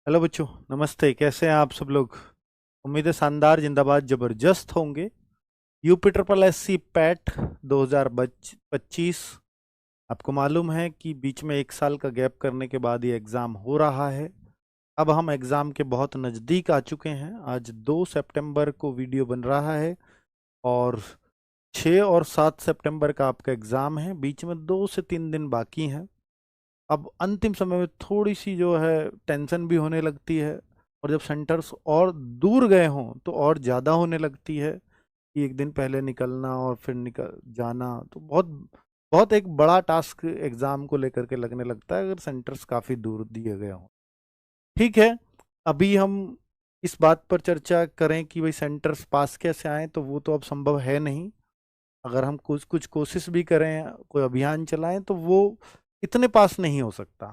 Hello बच्चों, नमस्ते। कैसे हैं आप सब लोग? उम्मीद है शानदार, जिंदाबाद, जबरदस्त होंगे। UP triple S C PET 2025। आपको मालूम है कि बीच में एक साल का गैप करने के बाद ये एग्ज़ाम हो रहा है। अब हम एग्ज़ाम के बहुत नज़दीक आ चुके हैं। आज 2 सितंबर को वीडियो बन रहा है और 6 और 7 सितंबर का आपका एग्ज़ाम है। बीच में 2 से 3 दिन बाकी हैं। अब अंतिम समय में थोड़ी सी जो है टेंशन भी होने लगती है, और जब सेंटर्स और दूर गए हों तो और ज़्यादा होने लगती है कि एक दिन पहले निकलना और फिर निकल जाना। तो बहुत बहुत एक बड़ा टास्क एग्ज़ाम को लेकर के लगने लगता है अगर सेंटर्स काफ़ी दूर दिए गए हों। ठीक है, अभी हम इस बात पर चर्चा करें कि भाई सेंटर्स पास कैसे आए, तो वो तो अब संभव है नहीं। अगर हम कुछ कुछ कोशिश भी करें, कोई अभियान चलाएं, तो वो इतने पास नहीं हो सकता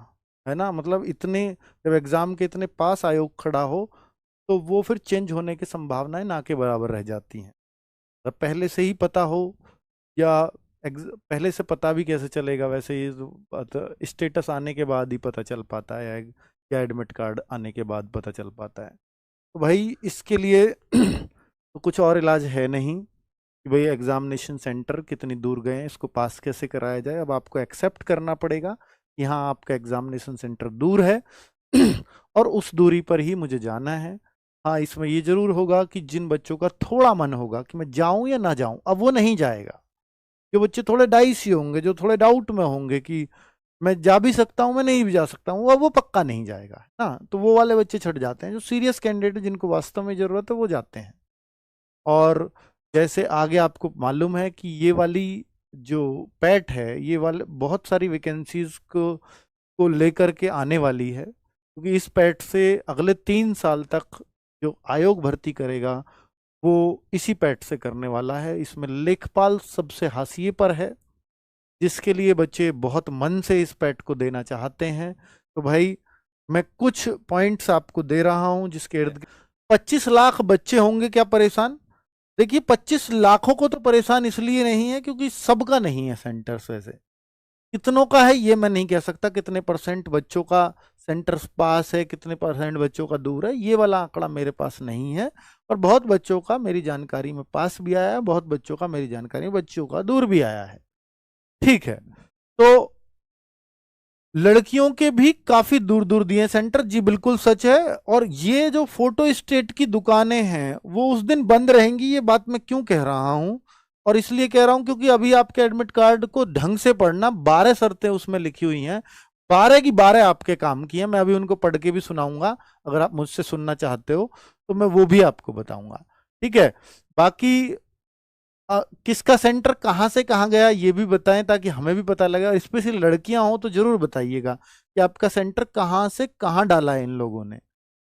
है ना। मतलब इतने, जब एग्जाम के इतने पास आयोग खड़ा हो तो वो फिर चेंज होने की संभावनाएं ना के बराबर रह जाती हैं। अगर पहले से ही पता हो, या पहले से पता भी कैसे चलेगा, वैसे ये स्टेटस आने के बाद ही पता चल पाता है, या एडमिट कार्ड आने के बाद पता चल पाता है। तो भाई इसके लिए तो कुछ और इलाज है नहीं कि भाई एग्जामिनेशन सेंटर कितनी दूर गए हैं, इसको पास कैसे कराया जाए। अब आपको एक्सेप्ट करना पड़ेगा कि हाँ, आपका एग्जामिनेशन सेंटर दूर है और उस दूरी पर ही मुझे जाना है। हाँ, इसमें ये जरूर होगा कि जिन बच्चों का थोड़ा मन होगा कि मैं जाऊं या ना जाऊं, अब वो नहीं जाएगा। जो बच्चे थोड़े डाइसी होंगे, जो थोड़े डाउट में होंगे कि मैं जा भी सकता हूँ, मैं नहीं भी जा सकता हूँ, वो पक्का नहीं जाएगा, है ना। तो वो वाले बच्चे छट जाते हैं। जो सीरियस कैंडिडेट, जिनको वास्तव में जरूरत है, वो जाते हैं। और जैसे आगे आपको मालूम है कि ये वाली जो पैट है, ये वाले बहुत सारी वैकेंसीज को लेकर के आने वाली है, क्योंकि इस पैट से अगले 3 साल तक जो आयोग भर्ती करेगा वो इसी पैट से करने वाला है। इसमें लेखपाल सबसे हाशिए पर है, जिसके लिए बच्चे बहुत मन से इस पैट को देना चाहते हैं। तो भाई मैं कुछ पॉइंट्स आपको दे रहा हूं जिसके इर्द 25 लाख बच्चे होंगे क्या परेशान? देखिए, 25 लाखों को तो परेशान इसलिए नहीं है क्योंकि सबका नहीं है सेंटर्स। वैसे कितनों का है ये मैं नहीं कह सकता, कितने परसेंट बच्चों का सेंटर्स पास है, कितने परसेंट बच्चों का दूर है, ये वाला आंकड़ा मेरे पास नहीं है। और बहुत बच्चों का मेरी जानकारी में पास भी आया है, बहुत बच्चों का मेरी जानकारी में बच्चों का दूर भी आया है। ठीक है, तो लड़कियों के भी काफी दूर दूर दिए सेंटर, जी बिल्कुल सच है। और ये जो फोटो स्टेट की दुकानें हैं वो उस दिन बंद रहेंगी। ये बात मैं क्यों कह रहा हूं, और इसलिए कह रहा हूं क्योंकि अभी आपके एडमिट कार्ड को ढंग से पढ़ना, 12 शर्तें उसमें लिखी हुई हैं, 12 की 12 आपके काम की हैं। मैं अभी उनको पढ़ के भी सुनाऊंगा, अगर आप मुझसे सुनना चाहते हो तो मैं वो भी आपको बताऊंगा। ठीक है, बाकी किसका सेंटर कहाँ से कहाँ गया ये भी बताएं, ताकि हमें भी पता लगे। और स्पेशली लड़कियां हो तो जरूर बताइएगा कि आपका सेंटर कहाँ से कहाँ डाला है इन लोगों ने,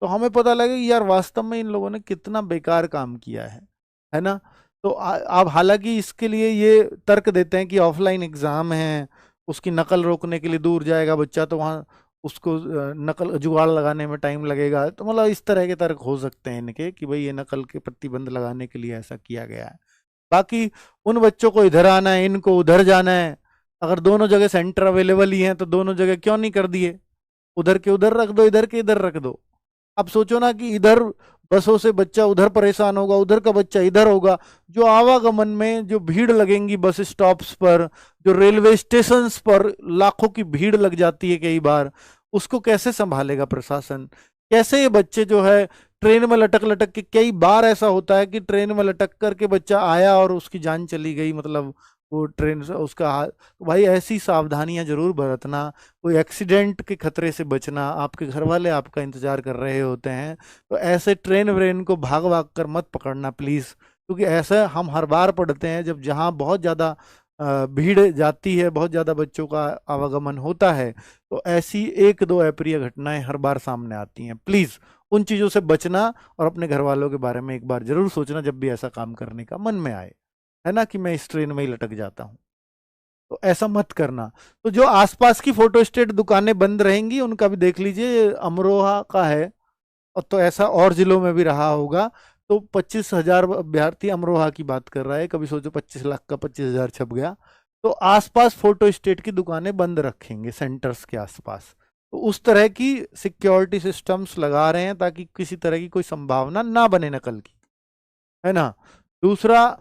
तो हमें पता लगे कि यार वास्तव में इन लोगों ने कितना बेकार काम किया है ना। तो आप हालांकि इसके लिए ये तर्क देते हैं कि ऑफलाइन एग्जाम है, उसकी नकल रोकने के लिए दूर जाएगा बच्चा, तो वहाँ उसको नकल जुगाड़ लगाने में टाइम लगेगा। तो मतलब इस तरह के तर्क हो सकते हैं इनके कि भाई ये नकल के प्रतिबंध लगाने के लिए ऐसा किया गया है। बाकी उन बच्चों को इधर आना है, इनको उधर जाना है, अगर दोनों जगह सेंटर अवेलेबल ही हैं तो दोनों जगह क्यों नहीं कर दिए? उधर के उधर रख दो, इधर के इधर रख दो। अब सोचो ना कि इधर बसों से बच्चा उधर परेशान होगा, उधर का बच्चा इधर होगा। जो आवागमन में जो भीड़ लगेंगी बस स्टॉप्स पर, जो रेलवे स्टेशन पर लाखों की भीड़ लग जाती है कई बार, उसको कैसे संभालेगा प्रशासन? कैसे ये बच्चे जो है ट्रेन में लटक लटक के, कई बार ऐसा होता है कि ट्रेन में लटक करके बच्चा आया और उसकी जान चली गई, मतलब वो ट्रेन से उसका तो भाई ऐसी सावधानियां जरूर बरतना। कोई एक्सीडेंट के खतरे से बचना, आपके घर वाले आपका इंतजार कर रहे होते हैं, तो ऐसे ट्रेन व्रेन को भाग भाग कर मत पकड़ना प्लीज। क्योंकि ऐसा हम हर बार पढ़ते हैं, जब जहाँ बहुत ज्यादा भीड़ जाती है, बहुत ज्यादा बच्चों का आवागमन होता है, तो ऐसी एक दो अप्रिय घटनाएं हर बार सामने आती हैं। प्लीज उन चीजों से बचना, और अपने घर वालों के बारे में एक बार जरूर सोचना जब भी ऐसा काम करने का मन में आए, है ना, कि मैं इस ट्रेन में ही लटक जाता हूँ। तो ऐसा मत करना। तो जो आसपास की फोटो स्टेट दुकानें बंद रहेंगी उनका भी देख लीजिए। अमरोहा का है, और तो ऐसा और जिलों में भी रहा होगा। तो 25,000 अभ्यर्थी अमरोहा की बात कर रहा है, कभी सोचो 25 लाख का 25,000 छप गया। तो आसपास फोटो स्टेट की दुकानें बंद रखेंगे सेंटर्स के आसपास। तो उस तरह की सिक्योरिटी सिस्टम्स लगा रहे हैं ताकि किसी तरह की कोई संभावना ना बने नकल की, है ना। दूसरा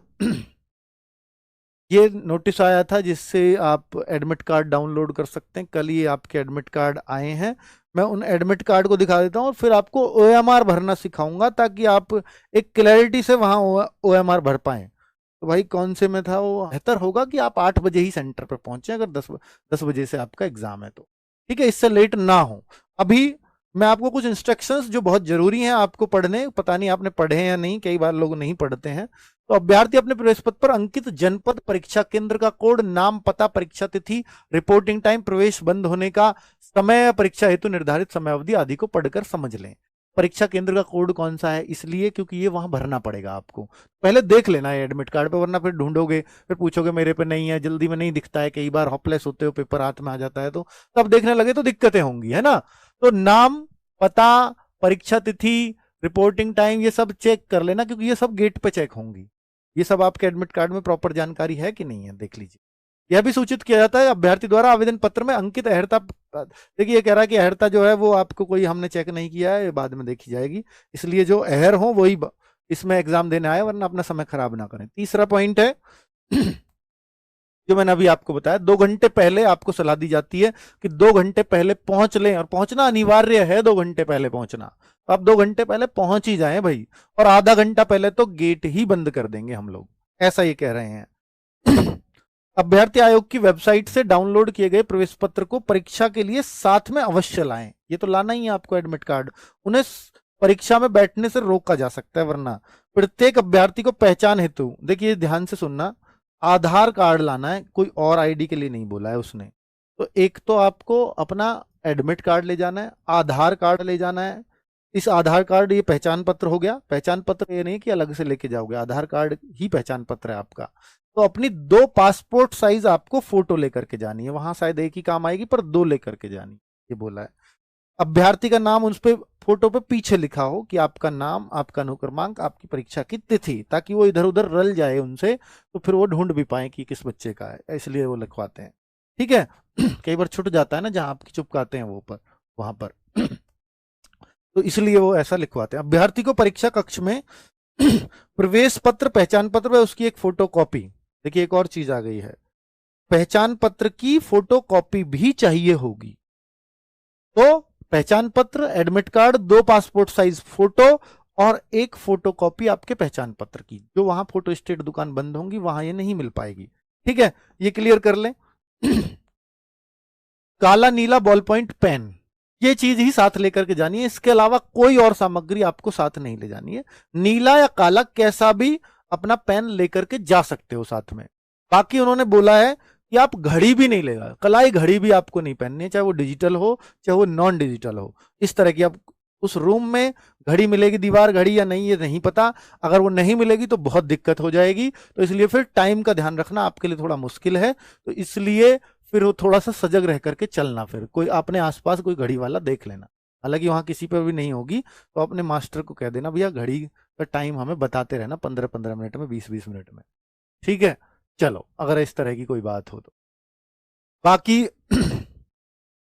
ये नोटिस आया था जिससे आप एडमिट कार्ड डाउनलोड कर सकते हैं। कल ये आपके एडमिट कार्ड आए हैं। मैं उन एडमिट कार्ड को दिखा देता हूँ और फिर आपको ओएमआर भरना सिखाऊंगा ताकि आप एक क्लैरिटी से वहाँ ओएमआर भर पाएं। तो भाई कौन से में था वो, बेहतर होगा कि आप 8 बजे ही सेंटर पर पहुंचे अगर 10 बजे से आपका एग्जाम है तो, ठीक है, इससे लेट ना हो। अभी मैं आपको कुछ इंस्ट्रक्शंस जो बहुत जरूरी हैं आपको पढ़ने, पता नहीं आपने पढ़े हैं या नहीं, कई बार लोग नहीं पढ़ते हैं। तो अभ्यर्थी अपने प्रवेश पत्र पर अंकित जनपद, परीक्षा केंद्र का कोड, नाम, पता, परीक्षा तिथि, रिपोर्टिंग टाइम, प्रवेश बंद होने का समय, परीक्षा हेतु निर्धारित समय अवधि आदि को पढ़कर समझ लें। परीक्षा केंद्र का कोड कौन सा है, इसलिए क्योंकि ये वहां भरना पड़ेगा आपको, पहले देख लेना है एडमिट कार्ड पे, वरना फिर ढूंढोगे, फिर पूछोगे मेरे पे नहीं है, जल्दी में नहीं दिखता है, कई बार हॉपलेस होते हो, पेपर हाथ में आ जाता है, तो तब देखने लगे तो दिक्कतें होंगी, है ना। तो नाम, पता, परीक्षा तिथि, रिपोर्टिंग टाइम, ये सब चेक कर लेना क्योंकि ये सब गेट पे चेक होंगी। ये सब आपके एडमिट कार्ड में प्रॉपर जानकारी है कि नहीं है, देख लीजिए। यह भी सूचित किया जाता है अभ्यर्थी द्वारा आवेदन पत्र में अंकित अहर्ता, देखिए ये कह रहा है कि अहर्ता जो है वो आपको कोई हमने चेक नहीं किया है, बाद में देखी जाएगी, इसलिए जो अहर हो वही इसमें एग्जाम देने आए, वरना अपना समय खराब ना करें। तीसरा पॉइंट है जो मैंने अभी आपको बताया, 2 घंटे पहले आपको सलाह दी जाती है कि 2 घंटे पहले पहुंच लें, और पहुंचना अनिवार्य है, 2 घंटे पहले पहुंचना। तो आप 2 घंटे पहले पहुंच ही जाएं भाई, और आधा घंटा पहले तो गेट ही बंद कर देंगे हम लोग, ऐसा ये कह रहे हैं। अभ्यर्थी आयोग की वेबसाइट से डाउनलोड किए गए प्रवेश पत्र को परीक्षा के लिए साथ में अवश्य लाएं। ये तो लाना ही है आपको एडमिट कार्ड, उन्हें परीक्षा में बैठने से रोका जा सकता है। वरना प्रत्येक अभ्यर्थी को पहचान हेतु, देखिए ध्यान से सुनना, आधार कार्ड लाना है, कोई और आईडी के लिए नहीं बोला है उसने। तो एक तो आपको अपना एडमिट कार्ड ले जाना है, आधार कार्ड ले जाना है। इस आधार कार्ड, ये पहचान पत्र हो गया, पहचान पत्र ये नहीं कि अलग से लेके जाओगे, आधार कार्ड ही पहचान पत्र है आपका। तो अपनी 2 पासपोर्ट साइज आपको फोटो लेकर के जानी है, वहां शायद एक ही काम आएगी पर 2 लेकर के जानी, ये बोला है। अभ्यर्थी का नाम उस पे फोटो पे पीछे लिखा हो कि आपका नाम, आपका अनुक्रमांक, आपकी परीक्षा की तिथि, ताकि वो इधर उधर रल जाए उनसे, तो फिर वो ढूंढ भी पाए कि किस बच्चे का है, इसलिए वो लिखवाते हैं, ठीक है। कई बार छुट जाता है ना, जहां आपकी चुपकाते हैं वो पर, वहां पर तो इसलिए वो ऐसा लिखवाते हैं। अभ्यर्थी को परीक्षा कक्ष में प्रवेश पत्र, पहचान पत्र व उसकी एक फोटो कॉपी, देखिए एक और चीज आ गई है, पहचान पत्र की फोटो कॉपी भी चाहिए होगी। तो पहचान पत्र, admit card, 2 passport size photo और एक फोटो कॉपी आपके पहचान पत्र की, जो वहां फोटो स्टेट दुकान बंद होंगी वहां ये नहीं मिल पाएगी, ठीक है, ये क्लियर कर लें। काला नीला बॉल पॉइंट पेन, ये चीज ही साथ लेकर के जानी है, इसके अलावा कोई और सामग्री आपको साथ नहीं ले जानी है। नीला या काला कैसा भी अपना पेन लेकर के जा सकते हो साथ में। बाकी उन्होंने बोला है कि आप घड़ी भी नहीं लेगा, कलाई घड़ी भी आपको नहीं पहननी है, चाहे वो डिजिटल हो चाहे वो नॉन डिजिटल हो, इस तरह की। आप उस रूम में घड़ी मिलेगी, दीवार घड़ी या नहीं ये नहीं पता, अगर वो नहीं मिलेगी तो बहुत दिक्कत हो जाएगी, तो इसलिए फिर टाइम का ध्यान रखना आपके लिए थोड़ा मुश्किल है, तो इसलिए फिर वो थोड़ा सा सजग रह करके चलना, फिर कोई अपने आसपास कोई घड़ी वाला देख लेना, हालांकि वहां किसी पर भी नहीं होगी, तो अपने मास्टर को कह देना भैया घड़ी का टाइम हमें बताते रहना, 15-15 मिनट में, 20-20 मिनट में, ठीक है। चलो, अगर इस तरह की कोई बात हो तो बाकी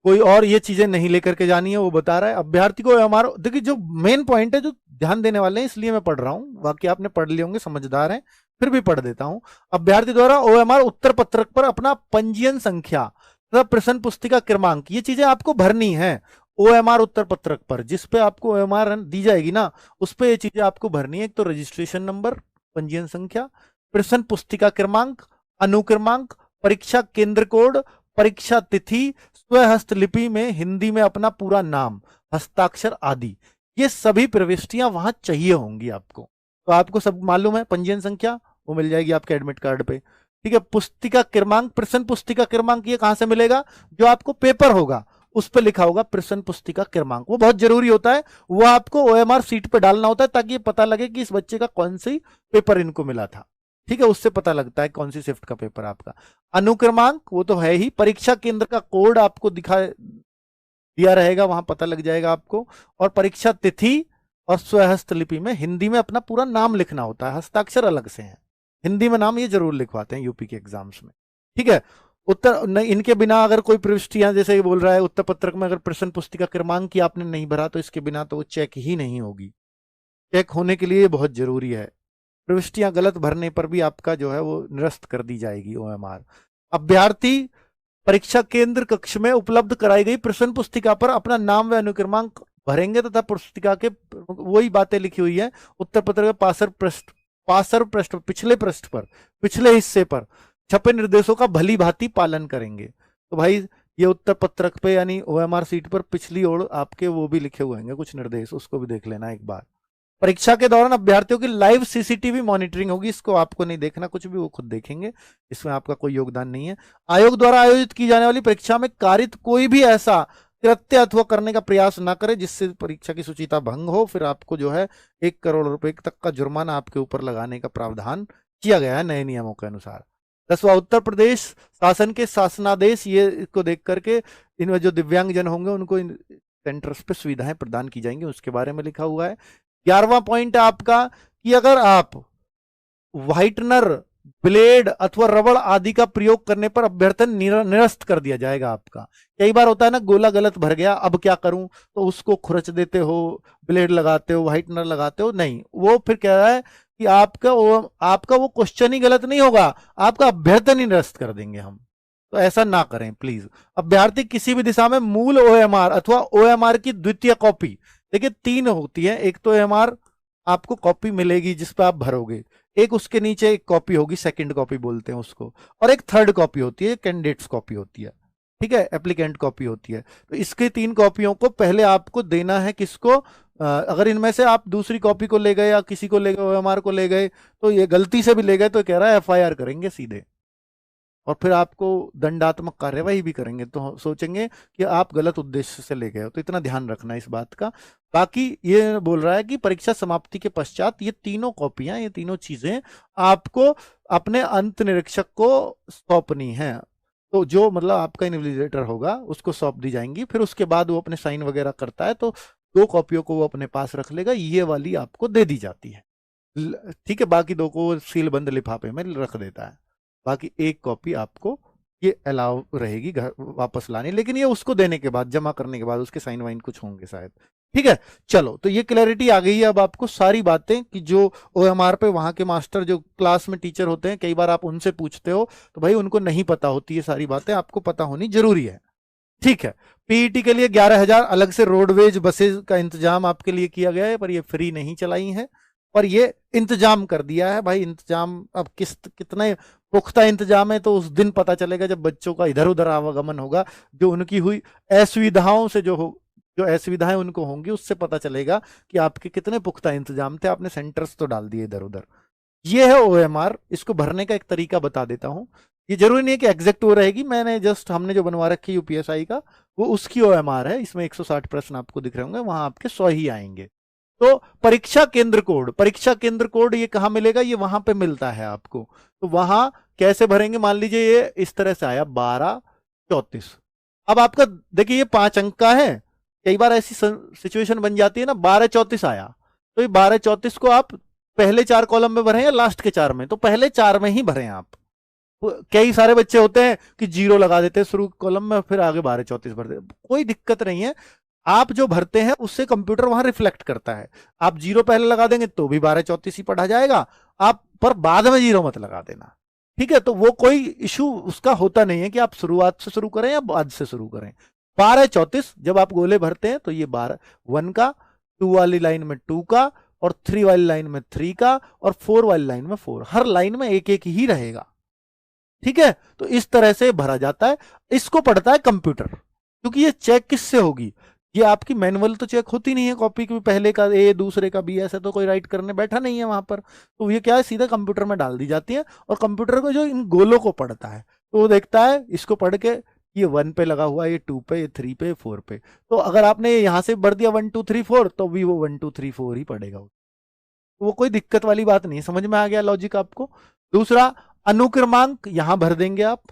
कोई और ये चीजें नहीं लेकर के जानी है, वो बता रहा है अभ्यर्थी को। हमारा देखिए जो मेन पॉइंट है जो ध्यान देने वाले हैं, इसलिए मैं पढ़ रहा हूं, बाकी आपने पढ़ लिए होंगे, समझदार हैं, फिर भी पढ़ देता हूं। अभ्यर्थी द्वारा ओएमआर उत्तर पत्रक पर अपना पंजीयन संख्या तथा प्रश्न पुस्तिका क्रमांक, ये चीजें आपको भरनी है। ओएमआर उत्तर पत्रक पर जिस पे आपको ओएमआर दी जाएगी ना, उस पे ये चीजें आपको भरनी है। एक तो रजिस्ट्रेशन नंबर, पंजीयन संख्या, प्रश्न पुस्तिका क्रमांक, अनुक्रमांक, परीक्षा केंद्र कोड, परीक्षा तिथि, स्वहस्तलिपि में हिंदी में अपना पूरा नाम, हस्ताक्षर आदि, ये सभी प्रविष्टियां वहां चाहिए होंगी आपको। तो आपको सब मालूम है, पंजीयन संख्या वो मिल जाएगी आपके एडमिट कार्ड पे, ठीक है। पुस्तिका क्रमांक, प्रश्न पुस्तिका क्रमांक, ये कहां से मिलेगा, जो आपको पेपर होगा उस पर लिखा होगा प्रश्न पुस्तिका क्रमांक, वो बहुत जरूरी होता है, वो आपको ओएमआर सीट पे डालना होता है ताकि ये पता लगे कि इस बच्चे का कौन सी पेपर इनको मिला था, ठीक है, उससे पता लगता है कौन सी शिफ्ट का पेपर आपका। अनुक्रमांक वो तो है ही, परीक्षा केंद्र का कोड आपको दिया रहेगा, वहां पता लग जाएगा आपको, और परीक्षा तिथि और स्वहस्तलिपि में हिंदी में अपना पूरा नाम लिखना होता है, हस्ताक्षर अलग से है, हिंदी में नाम ये जरूर लिखवाते हैं यूपी के एग्जाम्स में, ठीक है। इनके बिना अगर कोई प्रविष्टियां, जैसे बोल रहा है उत्तर पत्रक में अगर प्रश्न पुस्तिका क्रमांक की आपने नहीं भरा तो इसके बिना तो वो चेक ही नहीं होगी। चेक होने के लिए ये बहुत जरूरी है। प्रविष्टियां गलत भरने पर भी आपका जो है वो निरस्त कर दी जाएगी ओएमआर। अभ्यर्थी परीक्षा केंद्र कक्ष में उपलब्ध कराई गई प्रश्न पुस्तिका पर अपना नाम व अनुक्रमांक भरेंगे तथा पुस्तिका के वही बातें लिखी हुई है उत्तर पत्र के पासर पृष्ठ पिछले पृष्ठ पर, पिछले हिस्से पर छपे निर्देशों का भली भांति पालन करेंगे। तो भाई ये उत्तर पत्रक पे यानी ओएमआर सीट पर पिछली ओर आपके वो भी लिखे हुए हैं कुछ निर्देश, उसको भी देख लेना एक बार। परीक्षा के दौरान अभ्यर्थियों की लाइव सीसीटीवी मॉनिटरिंग होगी, इसको आपको नहीं देखना कुछ भी, वो खुद देखेंगे, इसमें आपका कोई योगदान नहीं है। आयोग द्वारा आयोजित की जाने वाली परीक्षा में कारित कोई भी ऐसा कृत्य अथवा करने का प्रयास ना करे जिससे परीक्षा की शुचिता भंग हो, फिर आपको जो है 1 करोड़ रुपए तक का जुर्माना आपके ऊपर लगाने का प्रावधान किया गया है नए नियमों के अनुसार। 10वां उत्तर प्रदेश शासन के शासनादेश, ये इसको देख करके इनमें जो दिव्यांग जन होंगे उनको सेंटर्स पे सुविधाएं प्रदान की जाएंगी, उसके बारे में लिखा हुआ है। 11वां पॉइंट है आपका कि अगर आप व्हाइटनर, ब्लेड अथवा रबड़ आदि का प्रयोग करने पर अभ्यर्थन निरस्त कर दिया जाएगा आपका। कई बार होता है ना गोला गलत भर गया, अब क्या करूं, तो उसको खुरच देते हो, ब्लेड लगाते हो, व्हाइटनर लगाते हो, नहीं, वो फिर कह रहा है कि आपका वो क्वेश्चन ही गलत नहीं होगा, आपका अभ्यर्थन ही निरस्त कर देंगे हम। तो ऐसा ना करें प्लीज। अभ्यर्थी किसी भी दिशा में मूल ओएमआर अथवा ओएमआर की द्वितीय कॉपी, देखिए 3 होती है, एक तो ओएमआर आपको कॉपी मिलेगी जिस पर आप भरोगे, एक उसके नीचे एक कॉपी होगी, सेकंड कॉपी बोलते हैं उसको, और एक थर्ड कॉपी होती है, कैंडिडेट्स कॉपी होती है, ठीक है, एप्लीकेंट कॉपी होती है। तो इसके 3 कॉपियों को पहले आपको देना है किसको, अगर इनमें से आप दूसरी कॉपी को ले गए या किसी को ले गए, ओएमआर को ले गए, तो ये गलती से भी ले गए तो कह रहा है एफआईआर करेंगे सीधे, और फिर आपको दंडात्मक कार्यवाही भी करेंगे। तो सोचेंगे कि आप गलत उद्देश्य से ले गए हो, तो इतना ध्यान रखना इस बात का। बाकी ये बोल रहा है कि परीक्षा समाप्ति के पश्चात ये तीनों कॉपियां, ये तीनों चीजें आपको अपने अंत निरीक्षक को सौंपनी है। तो जो मतलब आपका इन्विजिलेटर होगा उसको सौंप दी जाएंगी, फिर उसके बाद वो अपने साइन वगैरह करता है, तो 2 कॉपियों को वो अपने पास रख लेगा, ये वाली आपको दे दी जाती है, ठीक है। बाकी 2 को सील बंद लिफाफे में रख देता है, बाकी 1 कॉपी आपको ये अलाउ रहेगी घर वापस लाने, लेकिन ये उसको देने के बाद, जमा करने के बाद उसके साइन वाइन कुछ होंगे शायद, ठीक है। चलो, तो ये क्लैरिटी आ गई है अब आपको सारी बातें कि जो ओएमआर पे वहां के मास्टर जो क्लास में टीचर होते हैं, कई बार आप उनसे पूछते हो तो भाई उनको नहीं पता होती है सारी बातें, आपको पता होनी जरूरी है, ठीक है। पीईटी के लिए 11,000 अलग से रोडवेज बसेज का इंतजाम आपके लिए किया गया है, पर ये फ्री नहीं चलाई है, पर ये इंतजाम कर दिया है भाई। इंतजाम अब कितने पुख्ता इंतजाम है तो उस दिन पता चलेगा जब बच्चों का इधर उधर आवागमन होगा, जो उनकी हुई असुविधाओं से जो असुविधाएं उनको होंगी उससे पता चलेगा कि आपके कितने पुख्ता इंतजाम थे, आपने सेंटर्स तो डाल दिए इधर उधर। ये है ओएमआर, इसको भरने का एक तरीका बता देता हूं। ये जरूरी नहीं है कि एग्जैक्ट वो रहेगी, मैंने जस्ट हमने जो बनवा रखी है यूपीएसआई का वो उसकी ओएमआर है, इसमें 160 प्रश्न आपको दिख रहे होंगे, वहां आपके 100 ही आएंगे। तो परीक्षा केंद्र कोड ये कहां मिलेगा, ये वहां पे मिलता है आपको। तो वहां कैसे भरेंगे, मान लीजिए ये इस तरह से आया 1234, अब आपका देखिए ये 5 अंक का है, कई बार ऐसी सिचुएशन बन जाती है ना, 1234 आया, तो ये 1234 को आप पहले 4 कॉलम में भरें या लास्ट के 4 में, तो पहले 4 में ही भरें आप। कई सारे बच्चे होते हैं कि 0 लगा देते हैं शुरू कॉलम में, फिर आगे 1234 भर देते, कोई दिक्कत नहीं है, आप जो भरते हैं उससे कंप्यूटर वहां रिफ्लेक्ट करता है। आप 0 पहले लगा देंगे तो भी 1234 ही पढ़ा जाएगा, आप पर बाद में 0 मत लगा देना, ठीक है। तो वो कोई इशू उसका होता नहीं है कि आप शुरुआत से शुरू करें या बाद से शुरू करें। 1234 जब आप गोले भरते हैं तो ये 1 का, 2 वाली लाइन में 2 का, और 3 वाली लाइन में 3 का, और 4 वाली लाइन में 4, हर लाइन में एक एक ही रहेगा, ठीक है। तो इस तरह से भरा जाता है, इसको पढ़ता है कंप्यूटर, क्योंकि ये चेक किससे होगी, ये आपकी मैनुअल तो चेक होती नहीं है, कॉपी की पहले का ए दूसरे का बी, ऐसा तो कोई राइट करने बैठा नहीं है वहां पर, तो ये क्या है सीधा कंप्यूटर में डाल दी जाती है, और कंप्यूटर को जो इन गोलों को पढ़ता है तो वो देखता है, इसको पढ़ के ये 1 पे लगा हुआ है, ये 2 पे, ये 3 पे, 4 पे, तो अगर आपने यहां से भर दिया 1 2 3 4 तो भी वो 1 2 3 4 ही पढ़ेगा, वो कोई दिक्कत वाली बात नहीं है। समझ में आ गया लॉजिक आपको। दूसरा, अनुक्रमांक यहां भर देंगे आप,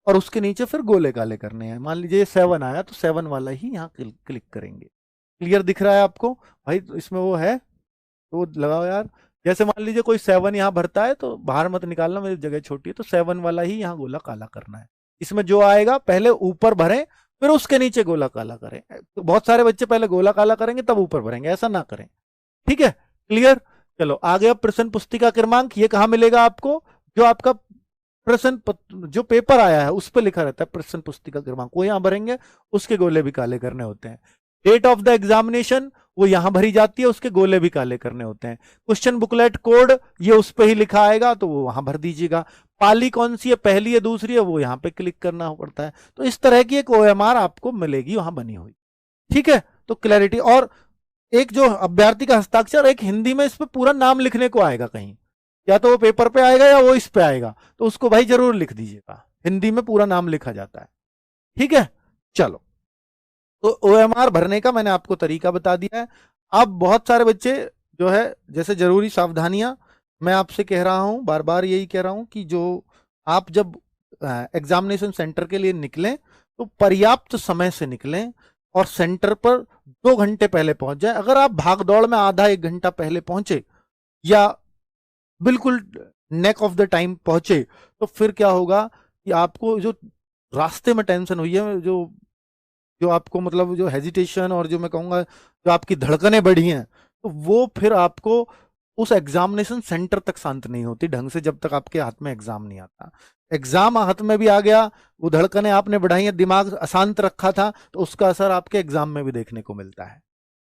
और उसके नीचे फिर गोले काले करने हैं। मान लीजिए 7 आया तो 7 वाला ही यहाँ क्लिक करेंगे। क्लियर दिख रहा है आपको भाई, तो इसमें वो है तो लगाओ यार। जैसे मान लीजिए कोई 7 यहाँ भरता है तो बाहर मत निकालना, मेरी जगह छोटी है, तो 7 वाला ही यहाँ गोला काला करना है, इसमें जो आएगा पहले ऊपर भरें, फिर उसके नीचे गोला काला करें। तो बहुत सारे बच्चे पहले गोला काला करेंगे तब ऊपर भरेंगे, ऐसा ना करें। ठीक है, क्लियर। चलो आगे, अब प्रश्न पुस्तिका क्रमांक ये कहां मिलेगा आपको? जो आपका जो पेपर आया है उस पर लिखा रहता है प्रश्न पुस्तिका क्रमांक, वो यहां भरेंगे, उसके गोले भी काले करने होते हैं। डेट ऑफ द एग्जामिनेशन वो यहां भरी जाती है, उसके गोले भी काले करने होते हैं। क्वेश्चन बुकलेट कोड ये उस पर ही लिखा आएगा, तो वो वहां भर दीजिएगा। पाली कौन सी है, पहली है दूसरी है, वो यहां पे क्लिक करना पड़ता है। तो इस तरह की एक OMR आपको मिलेगी वहां बनी हुई। ठीक है, तो क्लैरिटी। और एक जो अभ्यर्थी का हस्ताक्षर, एक हिंदी में इस पे पूरा नाम लिखने को आएगा कहीं, या तो वो पेपर पे आएगा या वो इस पे आएगा, तो उसको भाई जरूर लिख दीजिएगा, हिंदी में पूरा नाम लिखा जाता है। ठीक है, चलो, तो OMR भरने का मैंने आपको तरीका बता दिया है। अब बहुत सारे बच्चे जो है, जैसे जरूरी सावधानियां मैं आपसे कह रहा हूं, बार बार यही कह रहा हूं कि जो आप जब एग्जामिनेशन सेंटर के लिए निकलें तो पर्याप्त समय से निकलें और सेंटर पर 2 घंटे पहले पहुंच जाए। अगर आप भाग दौड़ में आधा 1 घंटा पहले पहुंचे या बिल्कुल नेक ऑफ द टाइम पहुंचे, तो फिर क्या होगा कि आपको जो रास्ते में टेंशन हुई है, जो जो आपको मतलब जो हेजिटेशन और जो मैं कहूंगा जो आपकी धड़कनें बढ़ी हैं, तो वो फिर आपको उस एग्जामिनेशन सेंटर तक शांत नहीं होती ढंग से, जब तक आपके हाथ में एग्जाम नहीं आता। एग्जाम हाथ में भी आ गया, वो धड़कनें आपने बढ़ाई हैं, दिमाग अशांत रखा था, तो उसका असर आपके एग्जाम में भी देखने को मिलता है।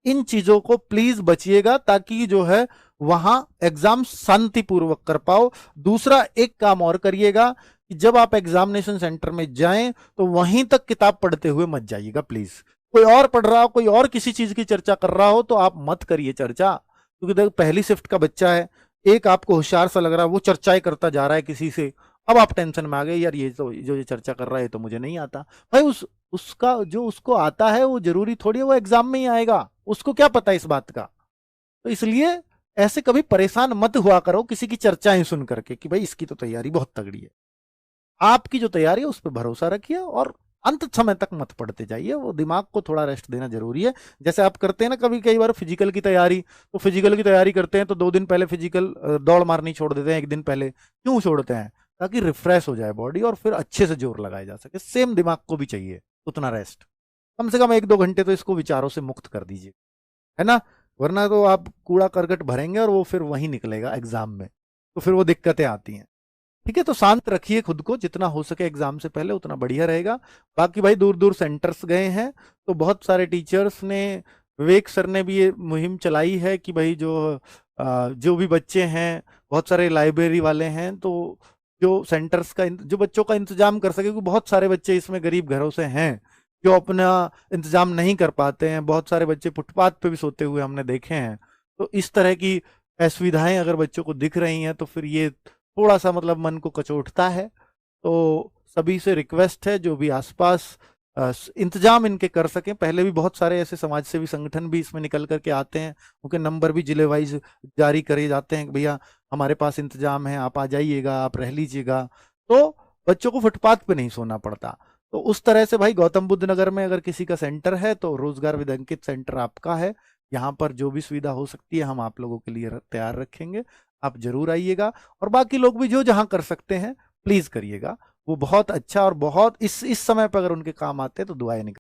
इन चीजों को प्लीज बचिएगा, ताकि जो है वहां एग्जाम शांतिपूर्वक कर पाओ। दूसरा एक काम और करिएगा कि जब आप एग्जामिनेशन सेंटर में जाएं तो वहीं तक किताब पढ़ते हुए मत जाइएगा प्लीज। कोई और पढ़ रहा हो, कोई और किसी चीज की चर्चा कर रहा हो, तो आप मत करिए चर्चा, क्योंकि देखो पहली शिफ्ट का बच्चा है, एक आपको होशियार सा लग रहा है, वो चर्चाएं करता जा रहा है किसी से, अब आप टेंशन में आ गए, यार ये तो जो ये चर्चा कर रहा है तो मुझे नहीं आता। भाई उसका जो उसको आता है वो जरूरी थोड़ी है वो एग्जाम में ही आएगा, उसको क्या पता इस बात का। तो इसलिए ऐसे कभी परेशान मत हुआ करो किसी की चर्चाएं सुन करके कि भाई इसकी तो तैयारी बहुत तगड़ी है। आपकी जो तैयारी है उस पर भरोसा रखिए और अंत समय तक मत पढ़ते जाइए, वो दिमाग को थोड़ा रेस्ट देना जरूरी है। जैसे आप करते हैं ना कभी कई बार फिजिकल की तैयारी, तो फिजिकल की तैयारी करते हैं तो 2 दिन पहले फिजिकल दौड़ मारनी छोड़ देते हैं, 1 दिन पहले क्यों छोड़ते हैं? ताकि रिफ्रेश हो जाए बॉडी और फिर अच्छे से जोर लगाया जा सके। सेम दिमाग को भी चाहिए उतना रेस्ट, कम से कम 1-2 घंटे तो इसको विचारों से मुक्त कर दीजिए, है ना। वरना तो आप कूड़ा करकट भरेंगे और वो फिर वहीं निकलेगा एग्जाम में, तो फिर वो दिक्कतें आती हैं। ठीक है, तो शांत रखिए खुद को जितना हो सके एग्जाम से पहले, उतना बढ़िया रहेगा। बाकी भाई दूर दूर सेंटर्स गए हैं तो बहुत सारे टीचर्स ने, विवेक सर ने भी ये मुहिम चलाई है कि भाई जो भी बच्चे हैं, बहुत सारे लाइब्रेरी वाले हैं, तो जो सेंटर्स का जो बच्चों का इंतजाम कर सके, क्योंकि बहुत सारे बच्चे इसमें गरीब घरों से हैं जो अपना इंतजाम नहीं कर पाते हैं। बहुत सारे बच्चे फुटपाथ पे भी सोते हुए हमने देखे हैं। तो इस तरह की असुविधाएं अगर बच्चों को दिख रही हैं तो फिर ये थोड़ा सा मतलब मन को कचोटता है। तो सभी से रिक्वेस्ट है जो भी आसपास इंतजाम इनके कर सकें। पहले भी बहुत सारे ऐसे समाज सेवी संगठन भी इसमें निकल करके आते हैं, उनके नंबर भी जिले वाइज जारी करे जाते हैं कि भैया हमारे पास इंतजाम है, आप आ जाइएगा, आप रह लीजिएगा, तो बच्चों को फुटपाथ पे नहीं सोना पड़ता। तो उस तरह से भाई गौतम बुद्ध नगर में अगर किसी का सेंटर है तो रोजगार विद अंकित सेंटर आपका है। यहाँ पर जो भी सुविधा हो सकती है हम आप लोगों के लिए तैयार रखेंगे, आप जरूर आइएगा। और बाकी लोग भी जो जहां कर सकते हैं प्लीज करिएगा, वो बहुत अच्छा और बहुत इस समय पर अगर उनके काम आते हैं तो दुआएं निकल